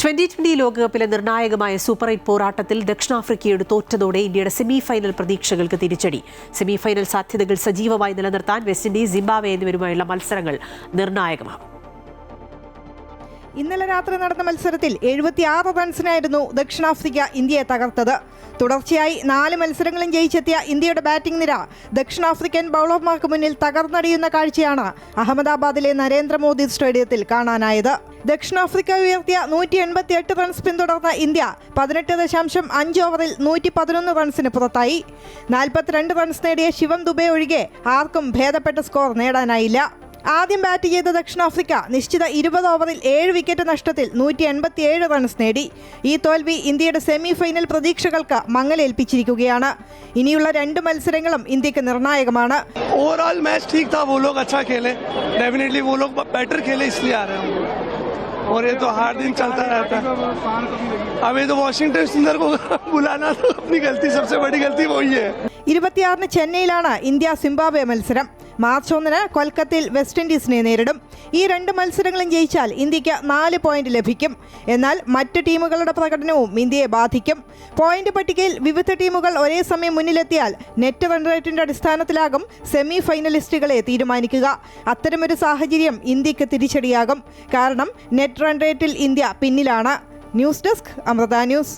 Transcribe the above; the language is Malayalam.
2020 ലോകകപ്പിലെ നിർണായകമായ സൂപ്പർ 8 പോരാട്ടത്തിൽ ദക്ഷിണാഫ്രിക്കയോട് തോറ്റതോടെ ഇന്ത്യയുടെ സെമി ഫൈനൽ പ്രതീക്ഷകൾക്ക് തിരിച്ചടി. സെമി ഫൈനൽ സാധ്യതകൾ സജീവമായി നിലനിർത്താൻ വെസ്റ്റ് ഇൻഡീസ്, സിംബാബ്വെ എന്നിവരുമായുള്ള മത്സരങ്ങൾ നിർണായകമാകും. ഇന്നലെ രാത്രി നടന്ന മത്സരത്തിൽ 76 റൺസിനായിരുന്നു ദക്ഷിണാഫ്രിക്ക ഇന്ത്യയെ തകർത്തത്. തുടർച്ചയായി 4 മത്സരങ്ങളും ജയിച്ചെത്തിയ ഇന്ത്യയുടെ ബാറ്റിംഗ് നിര ദക്ഷിണാഫ്രിക്കൻ ബൗളർമാർക്ക് മുന്നിൽ തകർന്നടിയുന്ന കാഴ്ചയാണ് അഹമ്മദാബാദിലെ നരേന്ദ്രമോദി സ്റ്റേഡിയത്തിൽ കാണാനായത്. ദക്ഷിണാഫ്രിക്ക ഉയർത്തിയ 188 റൺസ് പിന്തുടർന്ന ഇന്ത്യ 18.5 ഓവറിൽ 111 റൺസിന് പുറത്തായി. 42 റൺസ് നേടിയ ശിവം ദുബെ ഒഴികെ ആർക്കും ഭേദപ്പെട്ട സ്കോർ നേടാനായില്ല. ആദ്യം ബാറ്റ് ചെയ്ത ദക്ഷിണാഫ്രിക്ക നിശ്ചിത 20 ഓവറിൽ 7 വിക്കറ്റ് നഷ്ടത്തിൽ 187 റൺസ് നേടി. ഈ തോൽവി ഇന്ത്യയുടെ സെമി ഫൈനൽ പ്രതീക്ഷകൾക്ക് മങ്ങലേൽപ്പിച്ചിരിക്കുകയാണ്. ഇനിയുള്ള 2 മത്സരങ്ങളും ഇന്ത്യക്ക് നിർണായകമാണ്. ओवरऑल मैच ठीक था, वो लोग अच्छा खेले, डेफिनेटली वो लोग बेटर खेले इसलिए आ रहे हैं और ये तो हर दिन चलता रहता है. अब ये तो वाशिंगटन सुंदर को बुलाना तो अपनी गलती, सबसे बड़ी गलती वही है. 26 ചെന്നൈയിലാണ് ഇന്ത്യ സിംബാബ്വെ മത്സരം. മാർച്ച് 1 കൊൽക്കത്തയിൽ വെസ്റ്റ് ഇൻഡീസിനെ നേരിടും. ഈ 2 മത്സരങ്ങളും ജയിച്ചാൽ ഇന്ത്യക്ക് 4 പോയിന്റ് ലഭിക്കും. എന്നാൽ മറ്റു ടീമുകളുടെ പ്രകടനവും ഇന്ത്യയെ ബാധിക്കും. പോയിന്റ് പട്ടികയിൽ വിവിധ ടീമുകൾ ഒരേ സമയം മുന്നിലെത്തിയാൽ നെറ്റ് റൺ റേറ്റിന്റെ അടിസ്ഥാനത്തിലാകും സെമി ഫൈനലിസ്റ്റുകളെ തീരുമാനിക്കുക. അത്തരമൊരു സാഹചര്യം ഇന്ത്യക്ക് തിരിച്ചടിയാകും. കാരണം നെറ്റ് റൺ റേറ്റിൽ ഇന്ത്യ പിന്നിലാണ്. News desk, Amrita news.